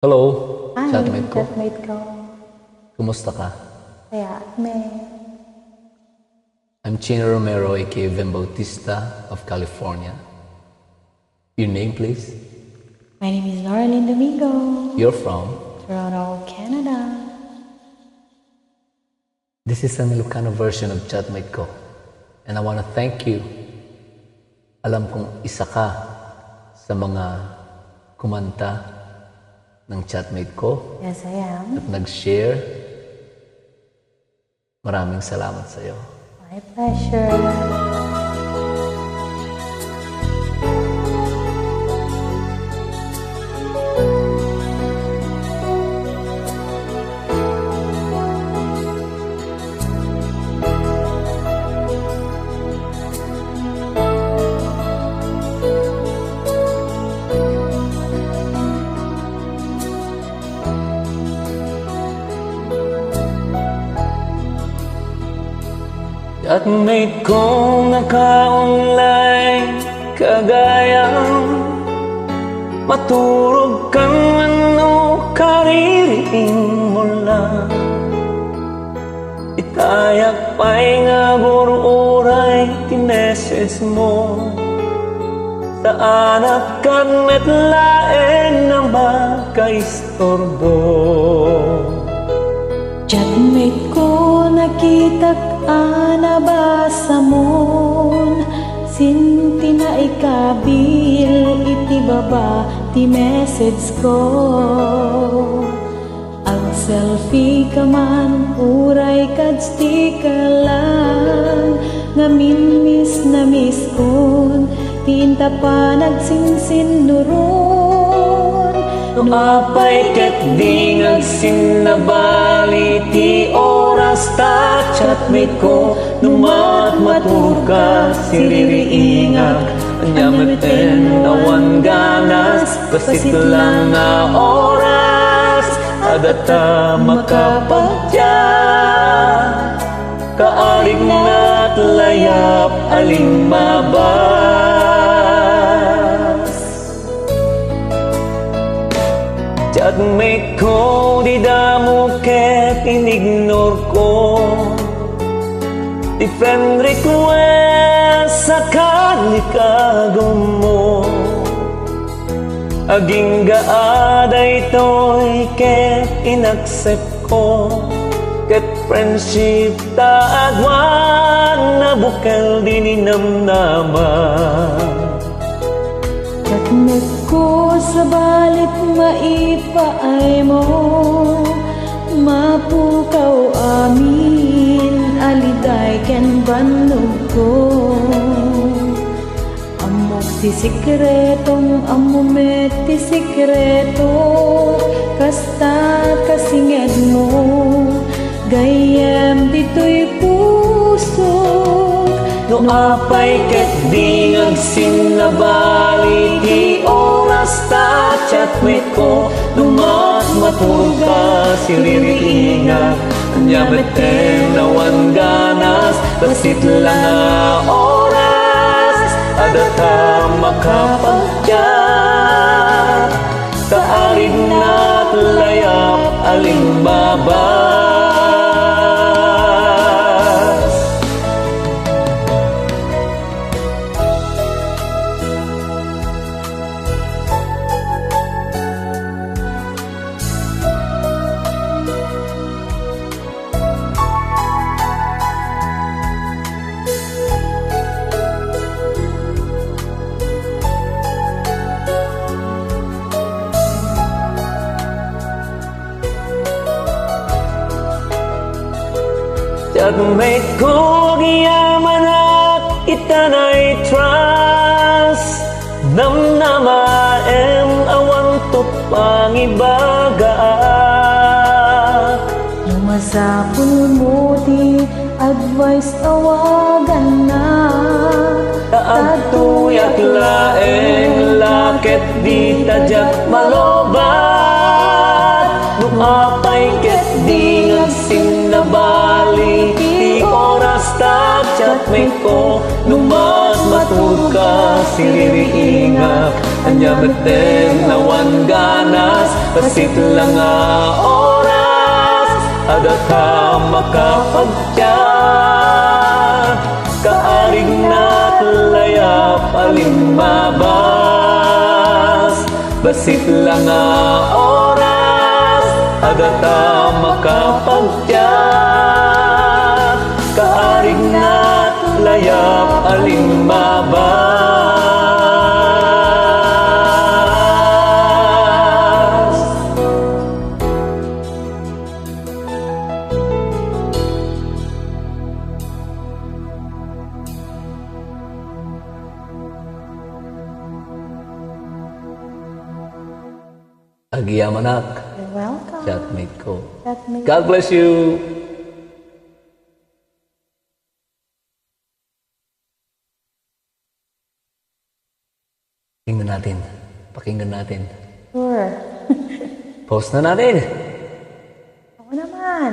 Hello, Hi, chatmate ko. chatmate ko. Kumusta ka? Kaya, I'm Chino Romero, aka Vin Bautista of California. Your name, please? my name is Noraline Domingo, You're from? Toronto, Canada. This is an Ilocano version of chatmate ko. And I want to thank you. Alam kong isa ka sa mga kumanta ng chatmate ko Yes, I am. at nag-share. Maraming salamat sa iyo. My pleasure. Chatmate kong naka-online, kagayang maturog kang ano, kaririing mo lang. Itayak pa'y nga gururay, tineses mo. Saan at kan metlaen na makaistorbo. Chatmate ko, nakita nabasa mon sinti na ikabil iti baba ti message ko. Ang selfie ka man uray kadsti ka lang ngamin na miss kon tinta pa nagsinsin nuron. No apay ket di ngagsinabali ti oras ta chatmate ko. Numat maturka siririingag anyameten awan ganas basit lang nga oras adata makapagya kaarig na't layap aling mabas. Chatmate ko, di damo ket inignore ko. Di friend request sa kalikagom mo. Aging gaaday to'y ket inaccept ko. Ket friendship taagwan na bukal dininamnaman. Chatmate ko sa balit maipaay mo mapukaw amin aliday ken bandog ko. Amok ti sikretong amumet ti sikreto kasta kasinged mo gayem dito'y puso. No apay ket di ngagsinabali ti oras ta chatmate ko. Lumat maturka siririingag anyameten awan ganas basit lang nga oras adata makapagya kaarig na't layap aling babas. Chatmate ko, giyamanak itanay trust namnamaem awan tupang ibagaak. Lumasapul mo di advice awagan na Taagtuyak laeng laket di tajak malobat. Nuapay ket di ngagsinabali ti oras ta chatmate ko. Numat maturka siririingag anyameten awan ganas basit lang nga oras, adata makapagtiyak, kaarig na't layap alimbabas. Basit lang nga oras, adata makapagtiyak, kaarig na't layap alimbabas. Agiyamanak, You're welcome. chatmate ko. Chatmate. God bless you. Pakinggan natin. Pakinggan natin. Sure. Post na natin. Ako naman.